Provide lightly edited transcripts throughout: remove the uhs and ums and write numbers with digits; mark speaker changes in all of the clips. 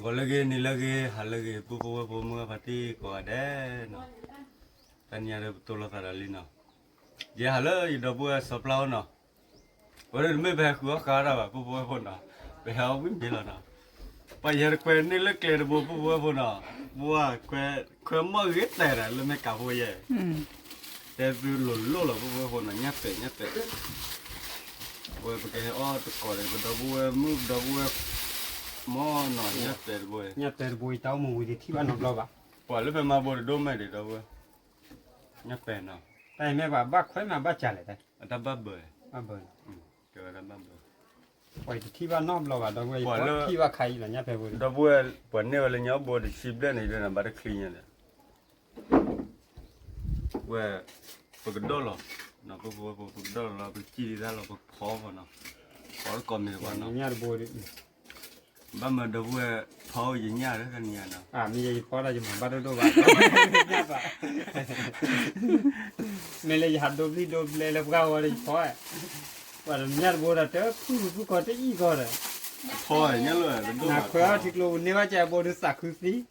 Speaker 1: Có lagi ni lagi hal lagi pupu mga pati ko ada no. Tanya ada betul lah tak ada no. Dia hala ida buat saplau no. Orang ni bah ku kara ba pupu pun no. Bah awin bila no. Bayar kue ni le clear pupu pun no. Buat kue mau gitu lah le me kahu ye. Tapi lolo lah pupu pun no nyape. Buat pakai tu korang dah buat move dah buat mò nọ nhát tẹt bùi tao mù thì thi ban học lo bà bỏ lúc phải mà bồi đô mày để đâu nhát tẹt nào đây mẹ bà bác khói mà bác trả lại đây ta bác bơi chờ ta bác bơi vậy thì thi ban nọ lo bà đâu vậy thi ban khai là nhát tẹt bùi đâu bùi bỏ nêu là nhớ bồi để ship đây này là bà đã clean rồi vậy bồi cái đô lo nó bồi đô lo bồi chi ra là bồi phó vào nó phó còn mình vào nó nhát bồi ba mà đâu có phao gì nhà đó cái nhà nào mi gì phao là gì mà ba đâu ba nhà ba mình lấy hạt đốp lấy lập gạo rồi phao à và nhà bố đã tới cứ có tới gì có rồi phao nhá luôn là phao thì luôn nếu mà chạy bố được sạc cứ phí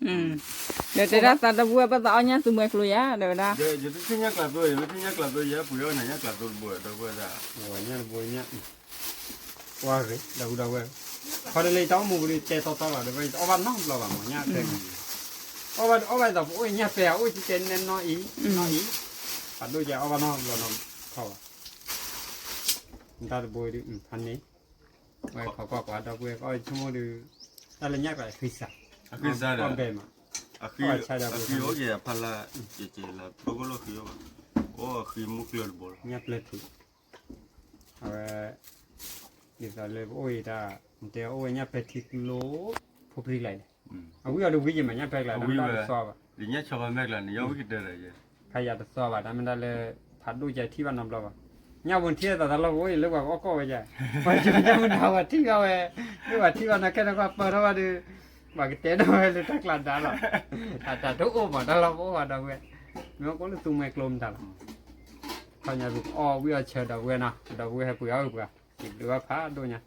Speaker 2: để thế ra ta bùa bắt đầu nhá tụi mày kêu ya được đó
Speaker 1: giờ thứ nhất là tôi giá bùa này nhất là tôi bùa đâu có ra
Speaker 3: nhà bùa nhá qua rồi đâu rồi họ lấy tao mua đi chơi tao là được vậy, ở bên nó là bằng nhá, ở bên đó ôi nhá phèo ôi chỉ chơi nên nói ý, phải đôi giờ ở bên nó là nó thầu, người ta bồi đi thanh ní, vậy họ quả đâu bồi coi chúng mua đi, ta lấy nhắc lại khi sạch, con bè mà,
Speaker 1: khi ở gì phải là chỉ là đâu có lo khi ở, khi mua lợn bò,
Speaker 3: nhắc lên thì, rồi bây giờ lên ôi taแต่โอ้ยเนี่ยเป็ดที่โลพบริเลยเอาวิเอาดูวิจิมันเนี่ยเป็ดเลยนั่นได้สอบอ่ะ
Speaker 1: ดิเนี่ยชอบมากเลยเนี่ยวิกิเดอร์เลย
Speaker 3: ใครอยากจะสอบอ่ะแต่มันได้เลยผัดดูใจที่วันน้ำเราอ่ะเนี่ยบนเที่ยวแต่เราโอ้ยเรียกว่าก็ไปใจไปจนเนี่ยมันเอาอ่ะที่เขาเรียกว่าที่วันนั้นแค่นั้นก็เปิดเอาว่าดูว่ากิเต้นเอาเลยทักหลานด่าเราแต่ทุกโอ้มาด่าเราโอ้มาด่าเว้ยมันก็เลยตุ้มไม่กลมด่าเราเขาเนี่ยบอกอ๋อวิเอาเชิดด่าเว้ยนะด่าเว้ยให้ปุ๋ยเอาปุ๋ยอีกดูว่าพาดูเนี่ย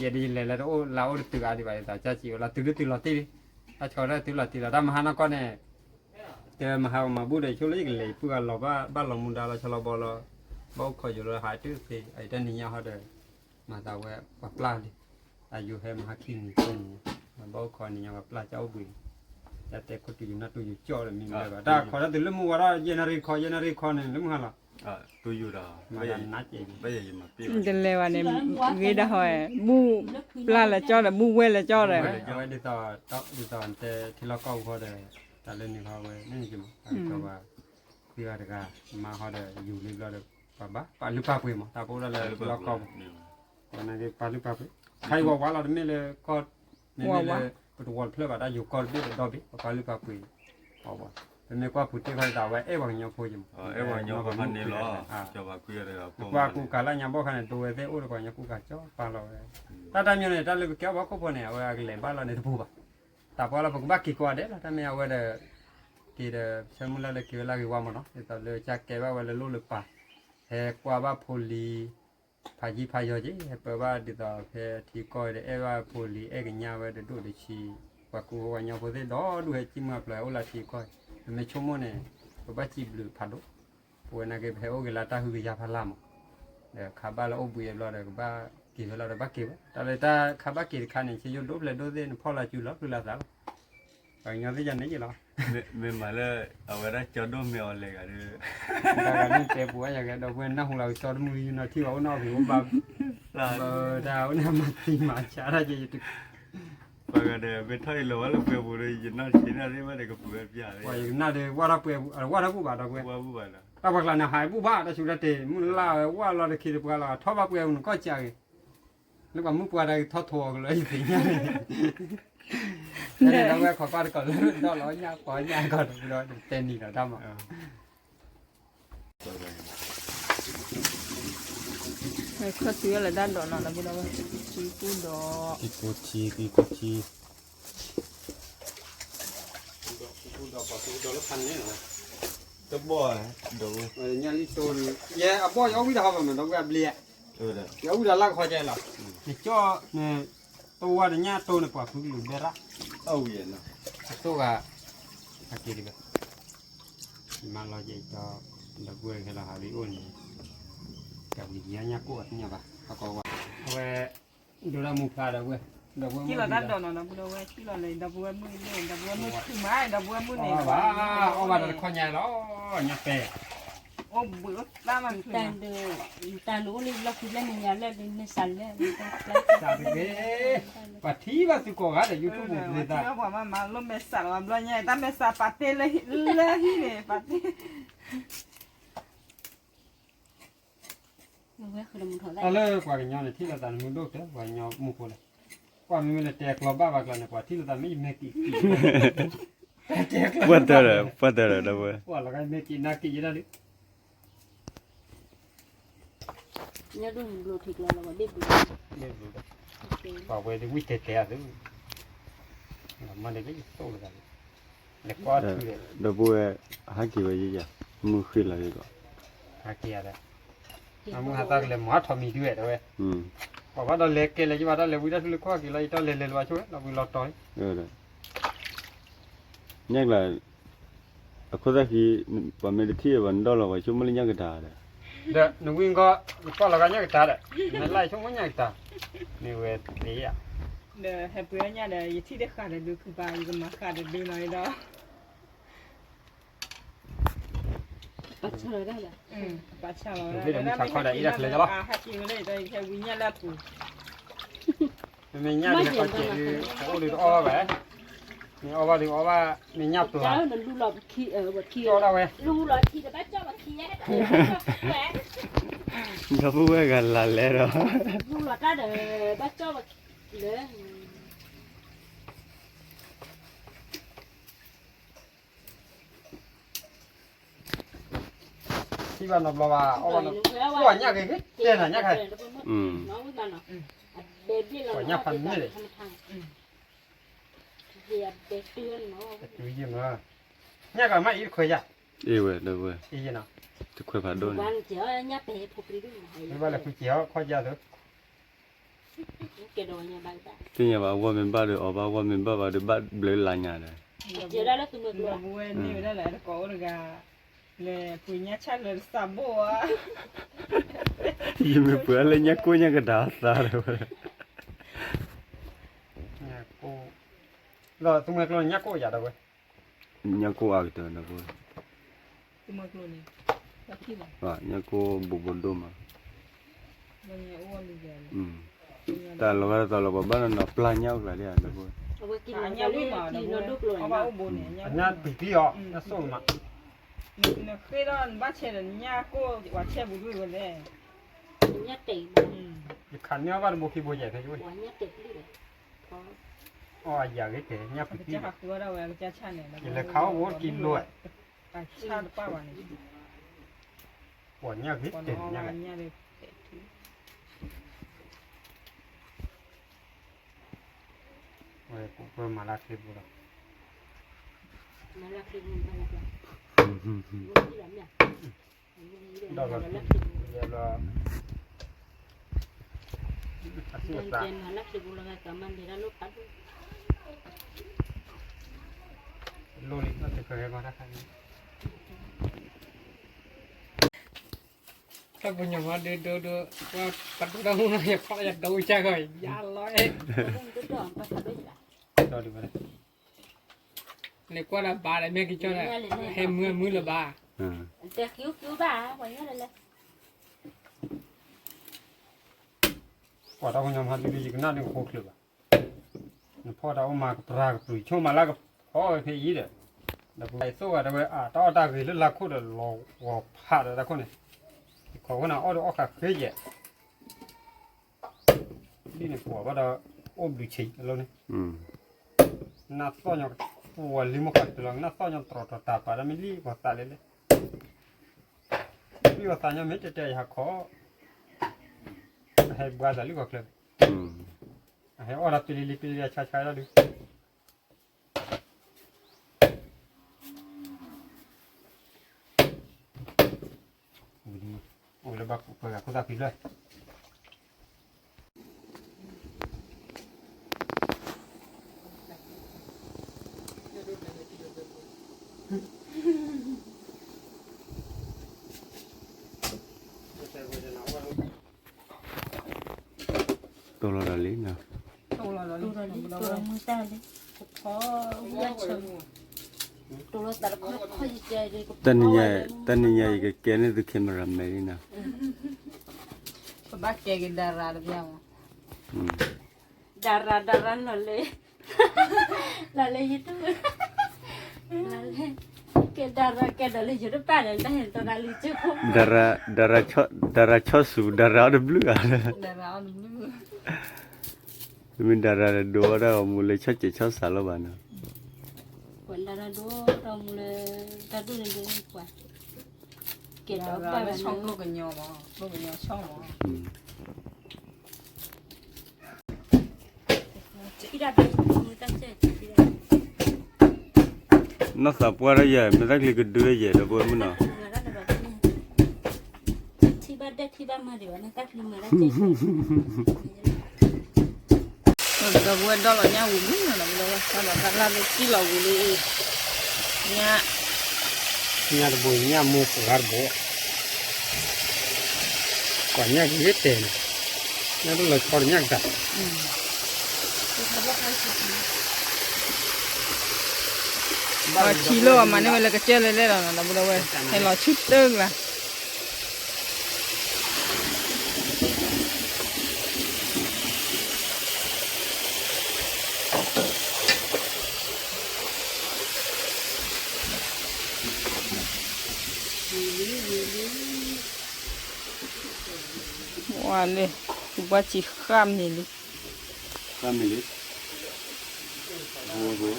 Speaker 3: giờ đi lại là ô lão được từ ai đi vậy ta cha chịu là từ lọt đi ta cho ra từ lọt đi là đam hà nó con này giờ mà hao mà bữa đây chỗ lấy cái lấy bữa lò ba lò munda là cho lò bò lò bao khỏi rồi hại trước thì ấy trên này nhau họ đời mà tao về bắt pla đi ayu hem hakim con mà bao khỏi này nhau bắt pla cháu bựจะแต่คนที่อยู่นั่นตัวอยู่จ่อเลยมีอะไรบ้างถ้าขอจะตื่นเรื่องมัวว่าเยนารีคอเนี่ยเรื่องอะไร
Speaker 1: ตัวอยู่ดา
Speaker 3: ไม่ยันนัดเอง
Speaker 1: ไม่ยันมาปี
Speaker 2: จะเลวเนี่ยวีดาหอยบูปลาละจ่อเลยบูเวละจ่อเลย
Speaker 3: เอาไว้ดีต่อแต่ที่เราเก่าเขาเลยแต่เล่นนี่เขาไว้นี่จิ๋มเขาว่าคืออะไรกันมาเขาเลยอยู่นี่เราเลยป่าลุกป่าปุยมั้งแต่พวกเราเลยเราเก่าวันนั้นป่าลุกป่าปุยใครว่าเราไม่เลยก็ไม่เลยตัววอลเพลย์ว่าได้อยู่ก่อนพี่ดอบี้ป่าลุกป่าปุยเอาว่าเป็นไม่กว่าพูดที่เขาด่าไว้ว่าอย่างพูดจิ๋ม
Speaker 1: ว่าอย่างประมาณนี้หรอจะว่าคุยอะไรกับ
Speaker 3: ว่ากูกะละยังบ่คันตัวเด้โอ้ก็ยังกูกะจ่อปาเราตาตามอยู่เนี่ยตาเลยแก้วบ่ก็บ่เนี่ยว่าเลยบ้านเราเนี่ยผู้บ่ตาพอเราบ่กี่กว่าเด้ถ้าไม่เอาไว้เด้กี่เด้เชิงมุลาเลยกี่เวลากี่ว่ามั้งเนาะตาเลยจักแกว่าเลยรู้หรือป่าเฮกว่าว่าโพลีพายีพายอจิเฮเปว่าดิตาเฮที่ก้อยเด้ว่าโพลีเอกญาไว้เด้ดูดิชีว่ากูว่าญาบ่ได้ดอดูเฮจิมาเปล่าโอลาที่ก้อยไม่ชั่วโมงเนี่ยบ่จิบลือพัดวันนั้นก็เพื่อโอเคลาตาหุบยาพลามเดี๋ยวขับบ้านเราอุบยเราเดี๋ยวบ้ากี่เราเดี๋ยวบ้ากี่วะแต่เลยตาขับบ้ากี่คันเนี่ยเชื่อดูเลยดูเด่นพอเราจูแล้วคือเราสาวไปงานที่ยันนี่จีเรา
Speaker 1: ไม่มาเลยเอาไว้ได้จอดดูไม่เอาเลยกันเลย
Speaker 3: แต่การนี่เจ็บปวดอย่างเงี้ยเราเว้นนั่งของเราจอดมืออยู่นะที่ว่าหน้าผิวบ้าดาวเนี่ยมาตีมาช้าได้จะยุติ
Speaker 1: ปากเดี๋ยวไปไทยเราว่าเราเปลี่ยนบุรียินน่าชินอะไรมาเด็กก็เปลี่ยนอย่าง
Speaker 3: ว่าอย่างน่าเดี๋ยวว่าเราเปลี่ยนว่าเราผู้บ่าวเราเปลี่ยน
Speaker 1: ว่าผู้บ่าวนะ
Speaker 3: ถ้าพวกเราเนี่ยหายผู้บ้าแต่สุดท้ายมึงล่าว่าเราได้คิดว่าเราท้อบ้าเปลี่ยนก็ใจแล้วก็มึงปวดอะไรท้อทัวร์เลยสิเนี่ยเราแวะขอป้าก่อนแล้วเราร้อยยาขอยาก่อนเราเต้นนี่เราทำอ่ะ
Speaker 2: เขาซื้ออะไรด้านดอกนั่นนะพี่น้องชีกูดอก
Speaker 3: กีกูชีดอกแล้วพันเนี่ยนะ
Speaker 1: ตัวบ่อยดู
Speaker 3: เนี่ยลิโต้เนี่ยอ่ะบ่อยเอาวิธีทำมันต้องแบบเลี้ยเดี๋ยววิธีล่างคอยใจหรอเนี่ยจ่อเนี่ยต ตัวเนี้ยตัวเนี่ยกว่าคือหลุดเบระ
Speaker 1: เอาเย็นเนาะ
Speaker 3: ตัวก็อากิริบมาเราจะจอดับเบิลให้เราหาลิโอนี่กับวิญญาณยักษ์กวดเนี่ยปะเขาก็ว่าเอาไว้ดูแลมุกาดับเบิลดับเบิล
Speaker 2: ที่เราได้ดอนนะบุญเอาไว้ที่เราเลยดับเบิลมือเนี่ยดับเบิลมือคือไม้ดับเบิลมือเนี่ย
Speaker 3: ว้าเอามาแต่คนใหญ่แล้วยักษ์เตะ
Speaker 2: โอ้เบื่อล้ามันคือ
Speaker 4: แต่รู้นี่เราคือเล่นอย่างเล่นในสันเล่น
Speaker 3: จับไปปะทีว่าสุโขทัยแต่ยูทูบเลยตา
Speaker 2: ที่เราบอกมาล้มเมสาเราล้มใหญ่แต่เมสาปาเต้เลยเลยเนี่ยปาเต้
Speaker 4: รู้ไหมคือมันเท่าไร
Speaker 3: เอาเลยกว่ากันยอเนี่ยที่เราตันมือดูเถอะกว่ายอมุกเลยกว่ามีเวลาแจกเราบ้าบ้ากันกว่าที่เราตันไม่เมกิแจก
Speaker 1: ปัตเตอร์ดับเบิล
Speaker 3: ว่าเราก็เมกินากิอยู่แล้วดิ
Speaker 4: เนี่ยดูดูଠିกแล้วเราได้ดู
Speaker 3: ไม่รู้บอกไปดูวิเตะดูมันเด็กก็โตแล้วกันเด็กก็ถือ
Speaker 1: ดับเบิลฮักกี้ไว้ยี่จ้ะมือขึ้นเลยก็
Speaker 3: หาเกียร์เลยมึงหาตาเลยหมอทอมีด้วยด้วย บอกว่าเราเล็กเกเลยจีว่าเราเล็กวิธีลูกข้อกี่เราเราเล็กๆว่าช่วยเราวิลต่อย
Speaker 1: เลยนี่แหละคนที่ว่าไม่ได้ที่วันดอลลาร์ว่าชั่วโมงละยังก็ได้
Speaker 3: เด้อหนูวิ่งก็เรากันยังตาเด้อนั่นไล่ช่วงมันยังตานี่เวทนี่อ่ะ
Speaker 2: เดี๋ยวให้เพื่อนเนี่ยเดี๋ยวที่ได้ขาดดูคือไปจะมาขาดดูหน่อยเนาะ
Speaker 4: ปัจจัยได้เลย
Speaker 2: ปัจจัยเรา
Speaker 3: ฮักกี้เลย
Speaker 2: ได้แค่วิญญาณละถูก
Speaker 3: ไม่ยับเลยเขาเจอโอ้ดูอ้อแบบนี่อ้อว่าดูอ้อว่าไม่ยับตัว
Speaker 4: เจ้านั่นดูหลอดขี้บดขี้
Speaker 3: โตแล้วเว้ย
Speaker 4: ดูหลอดขี้แต่บ้านเจ้าบดขี้เนี่ยแหวน
Speaker 1: ดับเบิลกันละแล้ว
Speaker 4: ดูหลอดได้เด้อบ้านเจ้าบดเลย
Speaker 3: ที่บ้านเราว่าอ้อว่าตัวยักษ์เลยเจ้าน่ะยักษ์เลย
Speaker 4: น้องวิ่งมาเนาะเบบี้เราทำทางเดียบเด็กเตือนเนาะ
Speaker 3: ดูยิ้มเลยยักษ์ไม่อีกเคยยักษ์
Speaker 1: เอ้เว้ยดับเบิล
Speaker 3: อีเนาะ
Speaker 1: จะคุยผ่านโดน
Speaker 4: วันเจ้าเนี่ยไปพบรีดู
Speaker 3: ไม่ว่าเลยคุยเจียวข้อยาเถอะ
Speaker 4: เกดอยเนี่ยบางตา
Speaker 1: ที่นี่ว่าว่ามันบ้าหรือว่าว่ามันบ้าหรือบ้าเบลล์ลายงานเลย
Speaker 4: เจ้าได้แล้วตัวมือ
Speaker 2: เราบุญนี่ได้แหละก็เลยกาเลยปุญญาชัดเลยสามบัว
Speaker 1: ยิ่งไม่เผื่อเลยเนี่ยกูยังก็ด่าตาเลย
Speaker 3: เนี่ยกูเราตัวเมื่อเรายักษ์กูอยากได้เว้ย
Speaker 1: เนี่ยกูอักเตอร์ดับเบิล
Speaker 2: ตัวมือกลุ่มนี้แล้วที่ไหน
Speaker 1: ว่าเนี่ยกูบุบดูมา
Speaker 2: มันเนี่ยอ้วนดีเลย
Speaker 1: แต่เราก็ตอนเราบ้านเราปลาเน่าเลยเนี่ยดับเบิล
Speaker 4: เอาไว้กิน
Speaker 2: อัน
Speaker 4: เอา
Speaker 2: นี้
Speaker 4: ไว้
Speaker 2: รู้
Speaker 4: กิ
Speaker 2: มาน
Speaker 4: เอาลูกเลย
Speaker 2: เอาว่าอุบลเนี่ย
Speaker 3: อันนี้ปีอ๋อจะสู้มา
Speaker 2: เนี่ยเคยโดนบ้าเชนเนี่ยกูว่าเชบุรุษเลย
Speaker 4: เนี่ยเต็ม
Speaker 3: ขันเนี่ยว่าบุคีบุญใหญ่ไปด้วย
Speaker 4: หัวเนี่ยเต็มเลยพอ
Speaker 3: อ๋ออยากให้เก๋เนี่ยปี
Speaker 2: จะหักตัวเราเองจะชันเนี่ย
Speaker 3: กินแล้วเขาโว้กินด้วย
Speaker 2: ไปชาติป้าวันนี้
Speaker 3: หัวเนี่ยคิด
Speaker 2: ก่อน
Speaker 3: เต็ม
Speaker 2: เอา
Speaker 3: เนี่ย
Speaker 2: วันเนี่ยเลย
Speaker 3: โอ้ยกูเพิ่มมาละคลิปแล้ว
Speaker 4: มาลักดิมันมาลักดิมันที่หลังเนี่ย
Speaker 3: ดอกละเดี๋ยวเราอาชีพ
Speaker 4: เดิน
Speaker 3: ต่าง
Speaker 4: เดินมาลักดิบุลกามันเดี๋ยวลูกตัด
Speaker 3: โลลิก็จะเคยมาได้ครั้งนี้ถ้าคุณยังว่าดูว่าปัดดูเราเนี่ยเขาอยากดูจังเลยยาลอย
Speaker 4: ตัวดอกปัดด้วยจ้ะ
Speaker 3: ดอกดีไหม
Speaker 5: เลยกว่าละบาเลยแม่กินจนละให้มือละบา
Speaker 4: แต่คิ้วบ้าไว้นั่นแหละ
Speaker 3: กว่าเราคุณยังหาดูดีกันน่าดูโคตรเลยพ่อเรามากับปลากับปุ๋ยช่วงมาแล้วก็พ่อเคยยี่เด้อแต่ไปสู้กันเลยต่อตาคือเรื่องละคู่เด้อเราว่าพลาดแล้วคนนี้ขอคนน่ะอ้อดูอ้อขาเคยเยอะนี่เนี่ยผัวว่าเราอ้อมดูชีแล้วนี่น่าต้อนยังผัวลิมขัดตัวน่าต้อนยังตรอตตาปาแล้วไม่รีบว่าตาเลยรีบว่าตายังไม่จะใจหักคอให้บ้าแต่รีบว่าเคลื่อนให้อ้อรับปีลีช้าๆแล้วดูโอ้ยแล้วบักเปิดกับคุณตาปิดเลย
Speaker 1: ตัวเราลิ้นนะ
Speaker 2: Đâu là nó
Speaker 4: Tôi rồi đi, tôi rồi mua tao đi. Có giá chừng. Tôi rồi tao có gì chơi đi.
Speaker 1: ตันนี่ใหญ่ก็แกนี่ตัวเข้มรำไม่นะ
Speaker 2: bác kê cái đà ra được nhau.
Speaker 4: Darah lale. Lale itu. Lale. Ke darah jadi pada dah yang tak lucu.
Speaker 1: darah chosu darah ada blue ada
Speaker 2: Đà ra on blue.
Speaker 1: min darah dua ada mulai choce chos salo bana
Speaker 4: Buat darah dua orang mulai tadu ni dia kuat. Ke
Speaker 2: Đà
Speaker 4: dah
Speaker 2: ra
Speaker 4: apa
Speaker 2: nó xong lúc cái nhau mà. Lúc cái nhau xong mà.
Speaker 4: Tidak ada kita cek.
Speaker 1: nó sập qua đó giờ mình tắt liền cái đứa giờ đó bữa mới nào
Speaker 4: Tiba mari wana tak lima ratus.
Speaker 2: Rồi cái buôn đó là nhau uống nữa là đâu sao là cắt ra cái kilo guli. Nha.
Speaker 3: nhà là bùi nhà mua của gà bố quả nhà cái hết tiền nhà đó là còn nhà cả
Speaker 2: Kilo mà nếu là cái chơi lên là đâu vậy? Hay là chút tương là. Wow, này, tụi ba chỉ kham này đi.
Speaker 1: Kham này đi. Vô.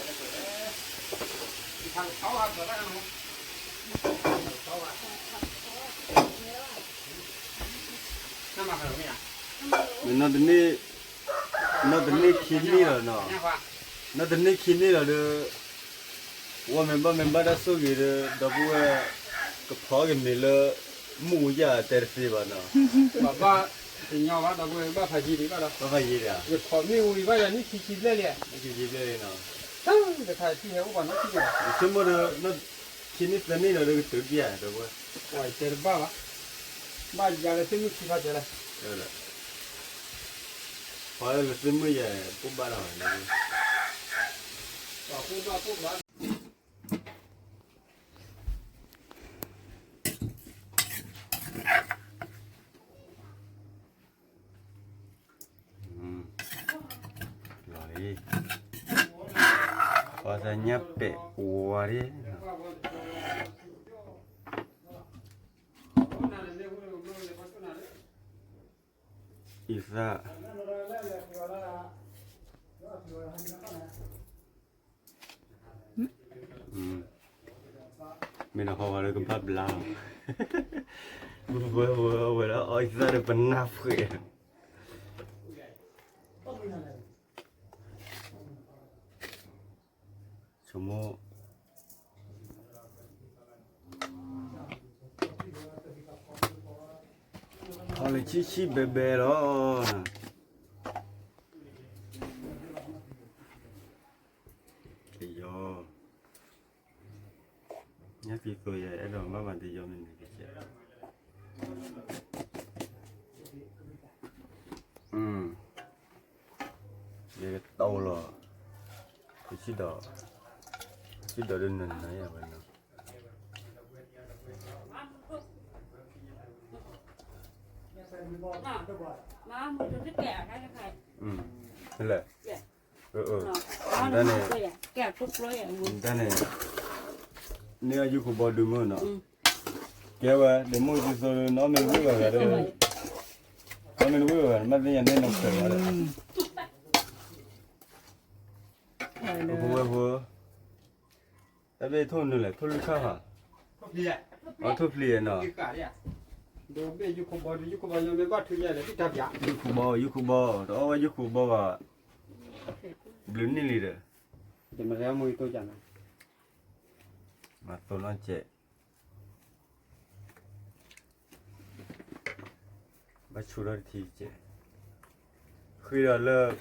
Speaker 1: Nó đến đây chín đi rồi nó đến đây chín đi rồi được. Mình bắt số gì đó đó bữa cái phở cái mình là mua giá tệ phi vào nó.
Speaker 3: bà thì nhau bà đâu có bà phải gì đi bà đâu
Speaker 1: Có phải gì đấy à?
Speaker 3: cái phở miêu gì bà là ní chi lên liền
Speaker 1: Cái gì đấy nó.
Speaker 3: cái thằng chi héo bà nó chi vậy
Speaker 1: Chúng nó chín đi đến đây là được tự kia đó bữa.
Speaker 3: ngoài tiền bà giờ là tiền chi phát rồi
Speaker 1: Được rồi. Phở là xin mới về cũng bắt đầu rồi. Rồi. Có ra nhấp bẹ ua đi. Isa. Mình học vào được cái pháp lao. Vừa đó ôi ra được phần nạp khỏe. Semua kalau cici bebe lo, iyo, nhắc gì tôi vậy, ở đâu mà bạn thì do mình cái chuyện, vậy cái tàu lo, cái gì đó. Chứ đợi đến nền này à bạn.
Speaker 4: Má mua cho cái kẹo đây này.
Speaker 1: Thế là.
Speaker 4: Đây này. Kẹo trúc rồi à.
Speaker 1: Đây này. Nếu như có bao nhiêu nữa. Kéo à, để mua cho nó mình vui vào đây. Nó mình vui vào, mà bây giờ nên nó sửa rồi. Vừa. Tại vì thôn nữa là thôn lúc khác hả? Thôn plia nó.
Speaker 3: đồ bây giờ không bao giờ mới bắt thứ gì là cái tập giả
Speaker 1: Yukubo, đó Yukubo à. Blue này rồi.
Speaker 3: thì mà ra mùi tôi chẳng
Speaker 1: Mà tôi nói trẻ. Bắt chú đó thì trẻ. Khi đó là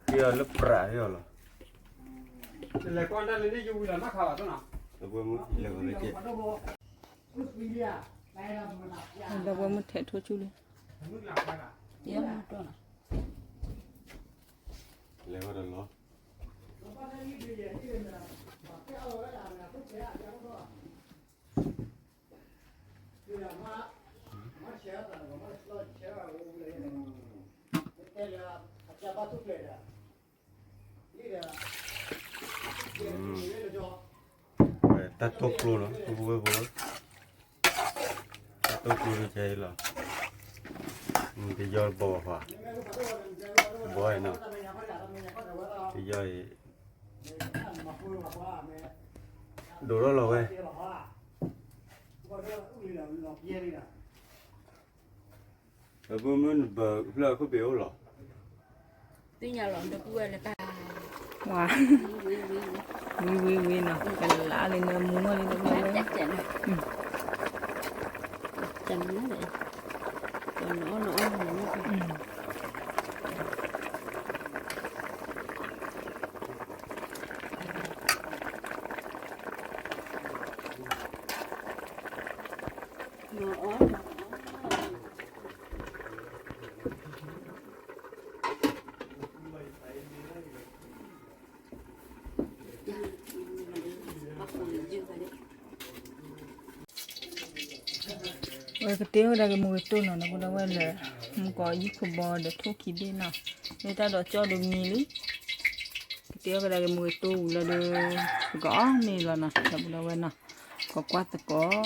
Speaker 1: lớp bả rồi.
Speaker 3: le con da le ni yu la ma kha to na
Speaker 1: တပွဲမှုလေကိုလေကျ
Speaker 2: เราว่ามันแทะทั่วชุเลย
Speaker 3: mu la kha la
Speaker 2: เดี๋ยวมันตัวน่ะ
Speaker 1: လေကတော့လော ตะตกโลเนาะตัวบ่บ่ตะตกโลใจล่ะมันจะย่อบ่ว่าบ่ไอ้เนาะจะย่อยดูแล้วเหรอเว้ยแล้วมันบ่เพื่อเขาเปียวเหรอ
Speaker 4: tuy nhà lọn được quê là ta
Speaker 2: ว้าวิเนาะกันละเลยเนื้อหมูอะไรตรงนี้เลย
Speaker 4: chắc chắn chắn nó vậy còn nó
Speaker 2: vậy cái tiếng đây cái mùi tôm nó cũng đâu là không có gì không bò để thuốc kỹ bên nào người ta đổ cho được mì lý cái tiếng đây cái mùi tôm là được gõ mì là nè là cũng đâu nào có quát thì có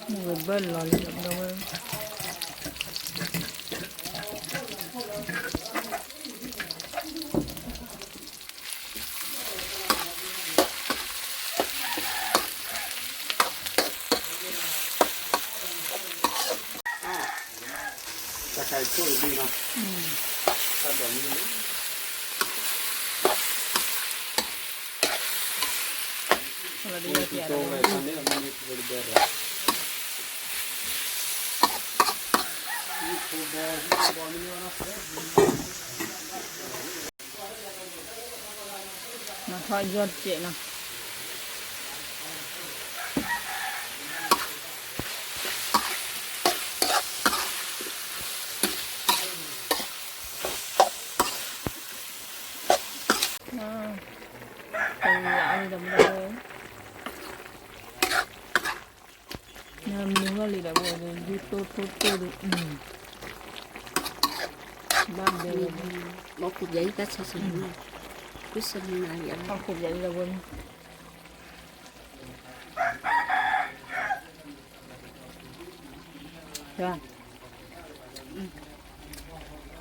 Speaker 2: mùi bên là được đâu em
Speaker 3: ta kai choi đi na ta do mi ni
Speaker 2: kalau dia tiada
Speaker 3: to le ta ne mi ni de ra
Speaker 2: mà thôi giọt chị nè còn lại đi đầm đâu nhà mình là lì đã bỏ rồi đi tô được ban đều
Speaker 4: một cục giấy ta sẽ dùng cứ xem này vậy
Speaker 2: không cục vậy là quên rồi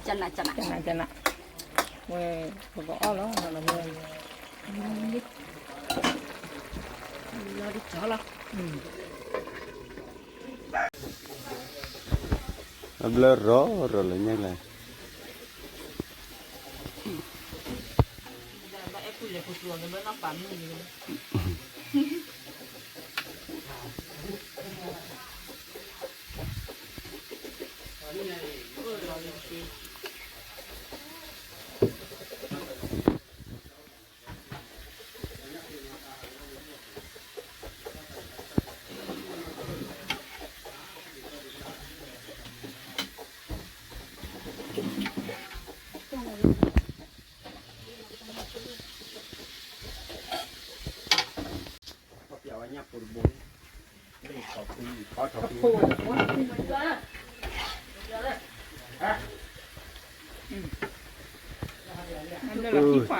Speaker 4: chân lại
Speaker 2: chân ạ quê gõ đó là quê
Speaker 4: nó đi chó lắm
Speaker 1: blur rõ rồi là nhanh này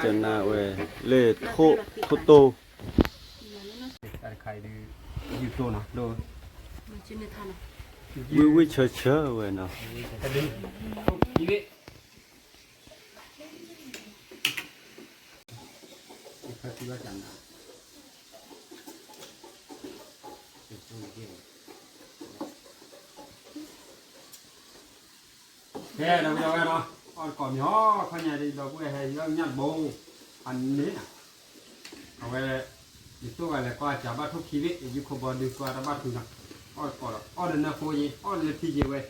Speaker 1: chân nào về lệ thô tô
Speaker 3: ta kai đi yu to na do
Speaker 4: mà trên này than
Speaker 1: we church we no
Speaker 3: กระดิ่งชีวิตเขาคิดว่าจังนะแค่เราจะเนาะก่อนย่อเขาเนี่ยเราพูดให้เราหยัดโบอันนี้นะเอาไว้อีกตัวอะไรก็จะบ้าทุกชีวิตอยู่ขบวนดีกว่าบ้าทุกนะก่อนนะคุยที่เยอะเว้ย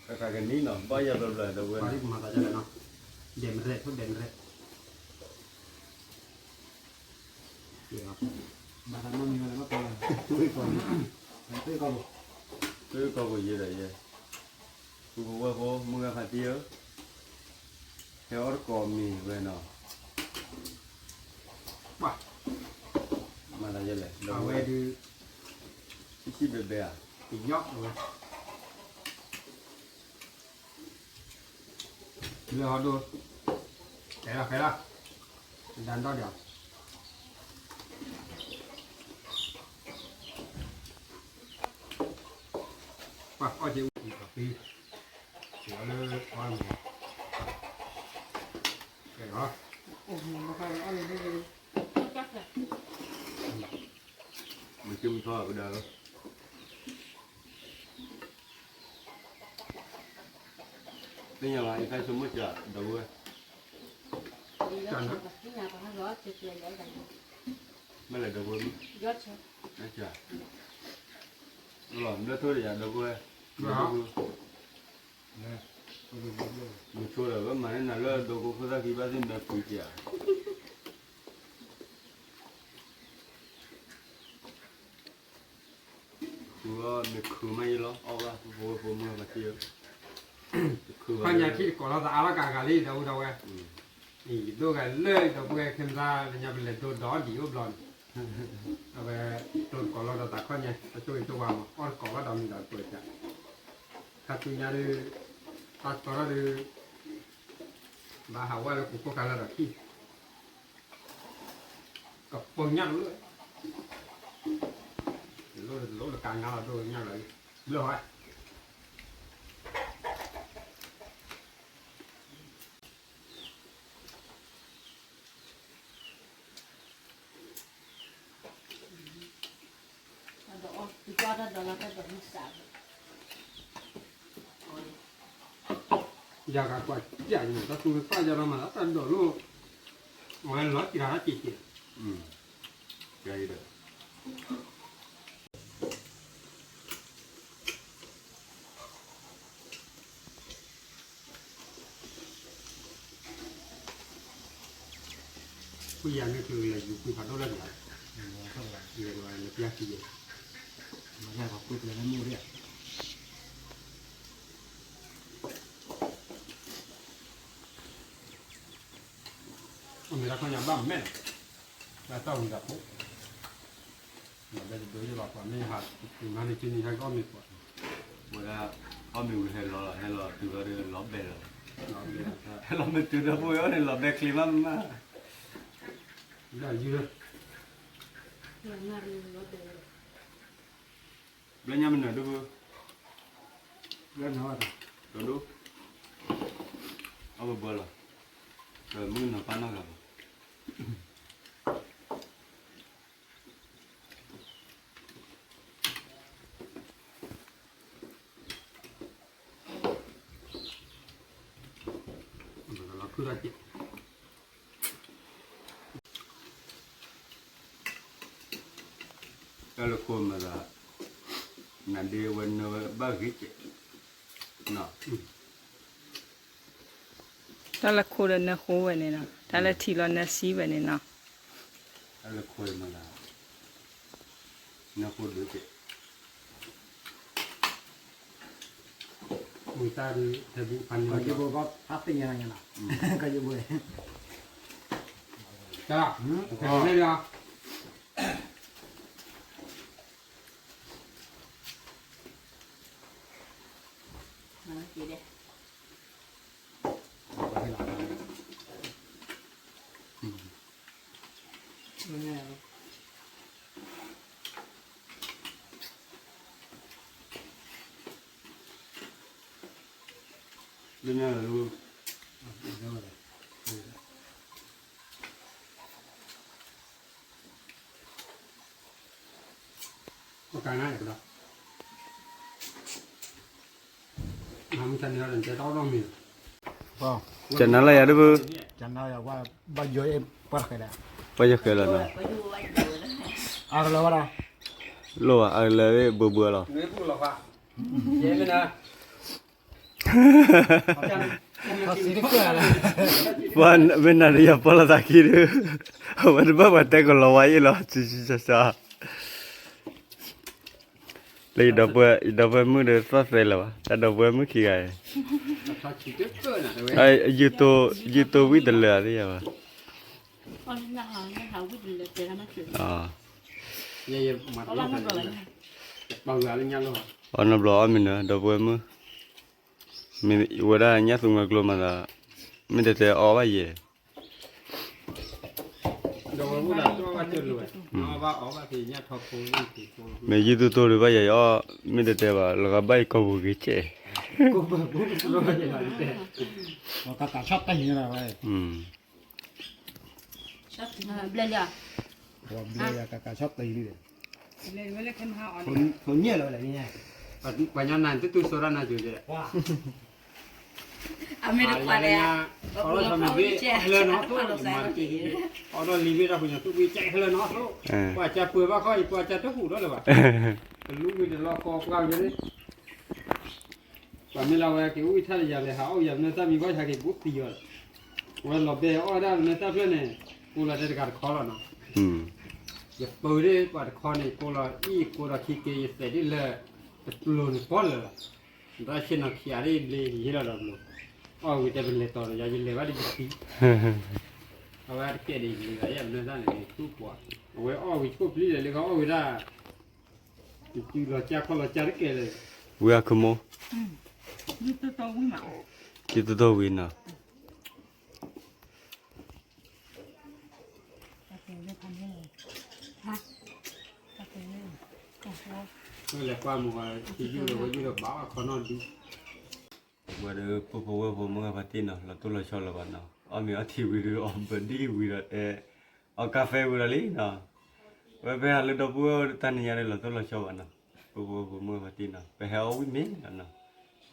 Speaker 1: cái cái ní nó bao giờ rồi đâu
Speaker 3: ก่อน
Speaker 1: quên
Speaker 3: ที่มาตาจะเนาะเด่นเร็ดทุกเด่นเร็ดเดี๋ยวมาทำมันมีอะไรมาก่อนตื้อก่อนตื้อก่อน
Speaker 1: cứ có cái gì đấy cô mua phải tiêu theo nó còn mì về nó
Speaker 3: ว่า
Speaker 1: mà là gì đấy
Speaker 3: เอา
Speaker 1: đâu
Speaker 3: ไว้
Speaker 1: quên
Speaker 3: ดู
Speaker 1: chi bè bè à
Speaker 3: อีกยอกเลยเรือเขาดูใครล่ะดันต่อเดี๋ยวว่าก็จะอีกปีเสียเลยว่ามีเห็นเหรอ
Speaker 5: โอ้โหมาฟังอะไรได้เลย
Speaker 4: chắc là
Speaker 1: mình chung thôi bây giờ bây giờ mà phải xuống mất chợ đâu quên
Speaker 4: đi gót xong rồi cái nhà còn nó gót thì là vậy là
Speaker 1: mới là đâu quên
Speaker 4: gót xong
Speaker 1: nó chợ rồi nó thôi thì đâu quên mình chua rồi mà nên là lỡ đâu có ra khi bác xin được quý chợ chúa mình khử may lo ao ra vô mưa mà tiêu khử
Speaker 3: พันยาคิดก่อนเราจะอาละกากาลีเดาไงนี่ดูกันเลยเดาไปขึ้นมาเนี่ยเป็นเลยตัวดอดีอุบลอนเอาไปตัวก่อนเราจะตัดข้อเนี่ยจะช่วยตัววางอ้อนก่อนว่าดำมีดาวตัวจ้ะถ้าตัวเนี่ยดูตัดก่อนเราดูมาหาว่าเราคุกกันแล้วหรอที่กับปนยันเลยรู้การงานเราดูยันเลยเรื่องอะไร
Speaker 4: đó thì qua đó là cái đồ sạch
Speaker 3: อยากกว่าใหญ่หน่อยแต่ตัวป้าจะมาแล้วแต่เดี๋ยวลูกมันร้อยกี่ร้อยกี่
Speaker 1: gây được
Speaker 3: ผู้ใหญ่นี่คืออะไรอยู่คุยผ่านโน้ตได้ไหมเรียนว่าเรียกกี่มาแค่ขอบคุณเลยนะมูเนี่ยอันนี้เราคนยังบ้าแม่เราต้องกับพวกเราได้ดูที่บอกว่าไม่หัดถึงมาในที่นี้ให้ก็มีกว่า
Speaker 1: bữa ra có mình hay lo từ đó đi lo bè rồi
Speaker 3: เราเรียน
Speaker 1: lo mình từ đó vui nên lo bè clima mà
Speaker 3: ได้ยืด
Speaker 4: là ngài nó để
Speaker 1: bên nhà mình ở đâu
Speaker 3: เรื่องน้อย
Speaker 1: rồi đâu ở bờ rồi rồi mình nó pan nó gặp
Speaker 3: เราคืออะไร
Speaker 1: cái là con mà là nằm đi bên ba cái chị nó
Speaker 2: ถ้าละโคเรนนะโคไว้เนี่ยนะถ้าละทีละนะซีไว้เนี่ยนะ
Speaker 1: cái là con mà là nó con đứa chị
Speaker 3: มือตาดูเทบุพัน
Speaker 6: ก็
Speaker 3: เดี
Speaker 6: จะ
Speaker 3: ยว
Speaker 6: บอกว่าพักเป็นยังไงล่ะก็จะบอก
Speaker 3: จ้าแค่นี้เลย
Speaker 4: nó chỉ để
Speaker 5: มันแน่
Speaker 3: เ
Speaker 1: Lu nya lu.
Speaker 3: Có cái này được đó. Không chân ra để đó đâu mình.
Speaker 6: Vâng.
Speaker 1: Chân nó là được bu.
Speaker 6: Chẳng nói là qua bao giờ em bắt cái đó.
Speaker 1: Bây giờ cái là nó.
Speaker 6: À cái đó đâu?
Speaker 1: Lô à, là bừa rồi.
Speaker 3: Người phụ là vậy. Vậy bên nào?
Speaker 6: Nó xí được chưa là?
Speaker 1: Wan bên này đi apa lah tak kira. Wan bawa tak kalau wajib lah cuci cuci. Lấy đập mưa để phát về là ta đập mưa kia cái.
Speaker 3: Nó chỉ trước cơ nè.
Speaker 1: Ai YouTube với tên là gì vậy?
Speaker 4: con nó hào cái gì để làm chuyện
Speaker 1: À.
Speaker 3: Vậy mặt
Speaker 4: có lắm rồi
Speaker 3: bao giờ lên nhau luôn.
Speaker 1: Ono blo mình đập mưa. Mình vừa đã nhát xuống ngược luôn mà là mình để ở vậy gì?
Speaker 3: Đồ cũng là cho vào chân rồi. Nó vào ở vào thì nhát thọc phố thì phố.
Speaker 1: Mình YouTube tôi được vậy ở mình để vào là cái bay cầu cái chế.
Speaker 3: Cô bố nó vậy là thế.
Speaker 6: Nó cả shop tay như là vậy.
Speaker 4: sắp lên rồi
Speaker 6: Còn bây giờ cả shop tay đi.
Speaker 5: lên với lại khăn họ
Speaker 6: Không nhiều rồi lại nha.
Speaker 3: Và nhau này tôi số ra là gì vậy?
Speaker 6: Wow.
Speaker 4: à mình được qua đây à
Speaker 3: Ở đó mình biết lên nó thôi mà ở đó living ra punya tôi chạy lên nó thôi. Qua cha bữa ba coi qua cha tức hủ đó là vậy. Lúc mình lo co cao như thế. Và mình làm cái ui thay giờ này hảo giờ người ta mình có thay cái bút tiền. Và lọ bè ở đó người ta bên này, cô là để cả khó là nó. Giờ bữa đi và khó này cô là khi cái sẽ đi là luôn khó là. Đó xin là khi ấy đi gì là được luôn. Người ta bên này to rồi giờ đi lấy đi gì. Ở cái đi là em nên ra này chút quá. Người có biết là người ra. Chỉ là cha con là cha cái này.
Speaker 1: Vừa không mua.
Speaker 2: như tôi với mà
Speaker 1: Kita tahu wina.
Speaker 3: Tôi là qua một thì du được bảo con non đi.
Speaker 1: Vừa được phụ mga patin là tôi là cho là bạn nào. Ông ấy thì vừa được ông bên đi vừa được ở cà phê vừa đi nào. Vừa về hàng đầu vừa tan nhà đây là tôi là cho bạn nào. Phụ mga patin nào. Về heo với miếng nào.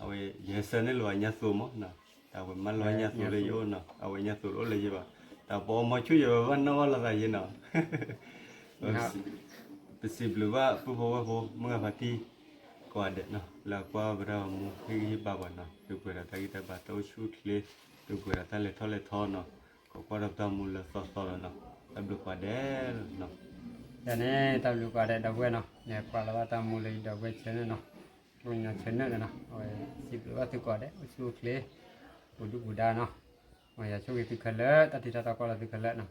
Speaker 1: Awe yesen ni luar nyatu mo na. Tahu man luar nyatu le yo na. Awe nyatu lo le je ba. Ta po mo chu yo ban no la da ye na. Possible ba pu mga pati ko ade na. La kwa bra mu hi ba ba na. Tu pura ta kita ba to shoot le. Tu pura ta le tho na. Ko kwa ta mu la so na. Ta blu kwa de na.
Speaker 3: Giờ này tao lưu qua đây đâu quên nào. Nhà qua là tao mua lấy đâu quên chơi nữa. Mình là chân nữa nè, rồi xịt lửa từ cỏ đấy, xua kle, bùn đá nó, rồi giờ cho cái từ khẩn lỡ, ta thì ta coi là từ khẩn lỡ nè,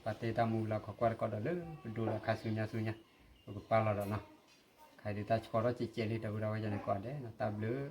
Speaker 3: và tê ta mù là có qua có đó lỡ, đồ là khai suy nha, rồi có bao là đó nè, khai thì ta cho đó chỉ đi đâu đâu giờ này cỏ đấy, ta lỡ.